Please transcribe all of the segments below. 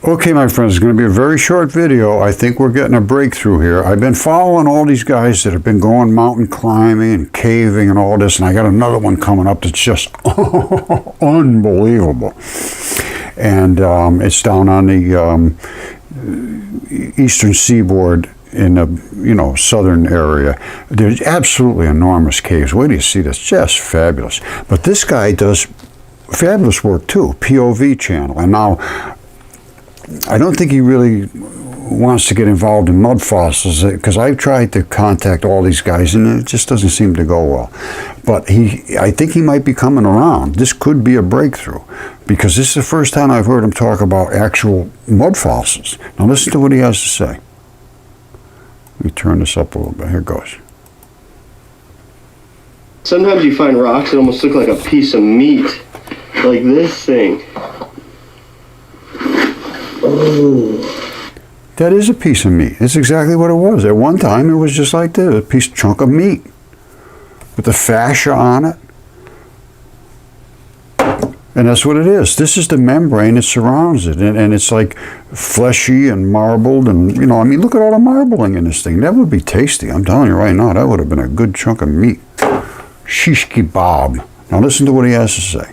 Okay, my friends, it's going to be a very short video. I think we're getting a breakthrough here. I've been following all these guys that have been going mountain climbing and caving and all this, and I got another one coming up that's just unbelievable. And it's down on the eastern seaboard in the southern area. There's absolutely enormous caves. Wait till you see this. Just fabulous. But this guy does fabulous work too, POV channel. And now I don't think he really wants to get involved in mud fossils, because I've tried to contact all these guys and it just doesn't seem to go well. But I think he might be coming around. This could be a breakthrough, because this is the first time I've heard him talk about actual mud fossils. Now listen to what he has to say. Let me turn this up a little bit. Here it goes. Sometimes you find rocks that almost look like a piece of meat, like this thing. Oh. That is a piece of meat. It's exactly what it was. At one time, it was just like this, a chunk of meat with the fascia on it. And that's what it is. This is the membrane that surrounds it. And it's like fleshy and marbled. And, I mean, look at all the marbling in this thing. That would be tasty. I'm telling you right now, that would have been a good chunk of meat. Shish kebab. Now listen to what he has to say.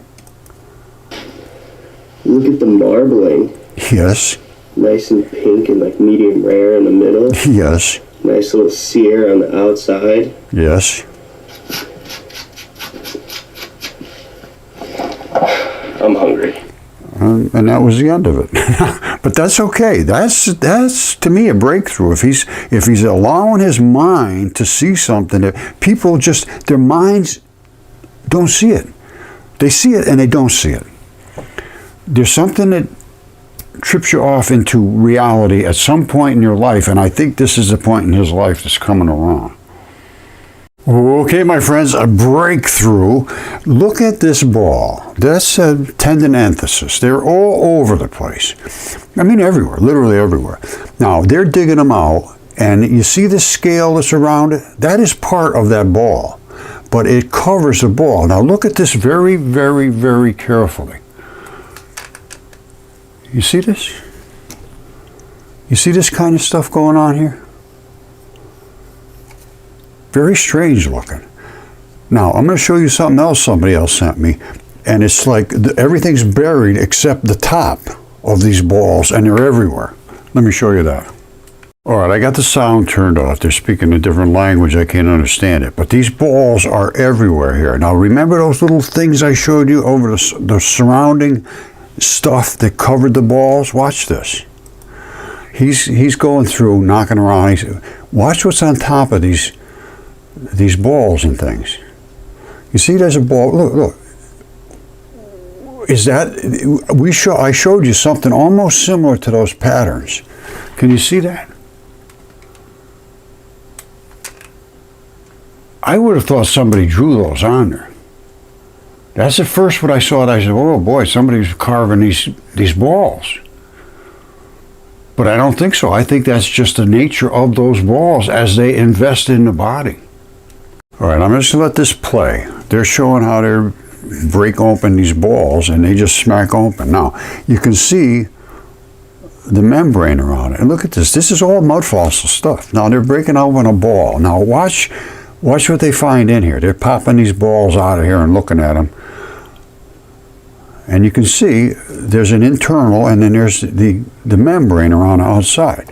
Look at the marbling. Yes. Nice and pink and like medium rare in the middle. Yes. Nice little sear on the outside. Yes. I'm hungry. And that was the end of it. But that's okay. That's to me a breakthrough. If he's allowing his mind to see something that people just, their minds don't see it. They see it and they don't see it. There's something that trips you off into reality at some point in your life, and I think this is the point in his life that's coming around. Okay, my friends, a breakthrough. Look at this ball. That's a tendinenthesis. They're all over the place. I mean, everywhere, literally everywhere. Now, they're digging them out, and you see the scale that's around it? That is part of that ball, but it covers the ball. Now, look at this very, very, very carefully. You see this? You see this kind of stuff going on here? Very strange looking. Now, I'm going to show you something else somebody else sent me, and it's like everything's buried except the top of these balls, and they're everywhere. Let me show you that. All right, I got the sound turned off. They're speaking a different language. I can't understand it. But these balls are everywhere here. Now, remember those little things I showed you over the surrounding stuff that covered the balls? Watch this. He's going through, knocking around. Watch what's on top of these balls and things. You see, there's a ball. Look. Is that I showed you something almost similar to those patterns. Can you see that? I would have thought somebody drew those on there. That's the first what I saw. I said, "Oh boy, somebody's carving these balls." But I don't think so. I think that's just the nature of those balls as they invest in the body. All right, I'm just going to let this play. They're showing how they break open these balls, and they just smack open. Now, you can see the membrane around it. And look at this. This is all mud fossil stuff. Now, they're breaking open a ball. Now, watch what they find in here. They're popping these balls out of here and looking at them. And you can see there's an internal, and then there's the membrane around the outside.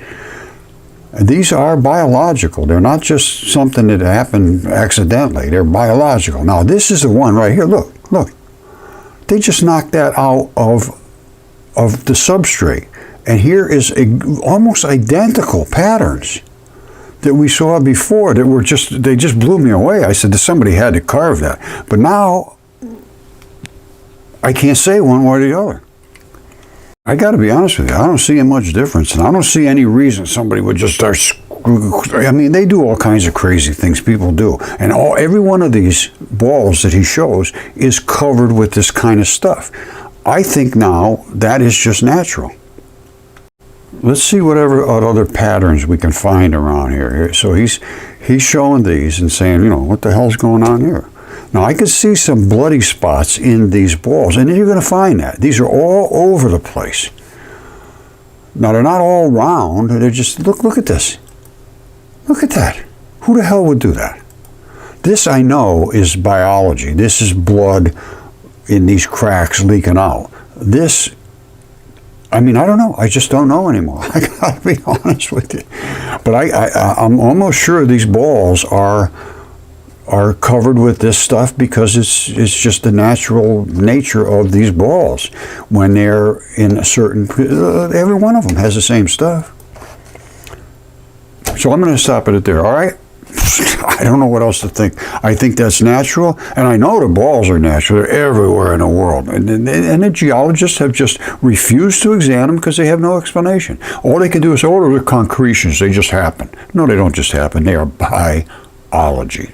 These are biological. They're not just something that happened accidentally. They're biological. Now, this is the one right here. Look. They just knocked that out of the substrate. And here is almost identical patterns that we saw before that were they just blew me away. I said, somebody had to carve that. But now, I can't say one way or the other. I got to be honest with you, I don't see much difference, and I don't see any reason somebody would just start I mean, they do all kinds of crazy things people do, and every one of these balls that he shows is covered with this kind of stuff. I think now that is just natural. Let's see whatever other patterns we can find around here. So he's showing these and saying, what the hell's going on here? Now, I can see some bloody spots in these balls, and you're going to find that. These are all over the place. Now, they're not all round. They're just, look at this. Look at that. Who the hell would do that? This, I know, is biology. This is blood in these cracks leaking out. This, I mean, I don't know. I just don't know anymore. I gotta be honest with you. But I'm almost sure these balls are covered with this stuff because it's just the natural nature of these balls. When they're in a certain, every one of them has the same stuff. So I'm going to stop it there, all right? I don't know what else to think. I think that's natural, and I know the balls are natural. They're everywhere in the world. And the geologists have just refused to examine them because they have no explanation. All they can do is, oh, they're concretions. They just happen. No, they don't just happen. They are biology.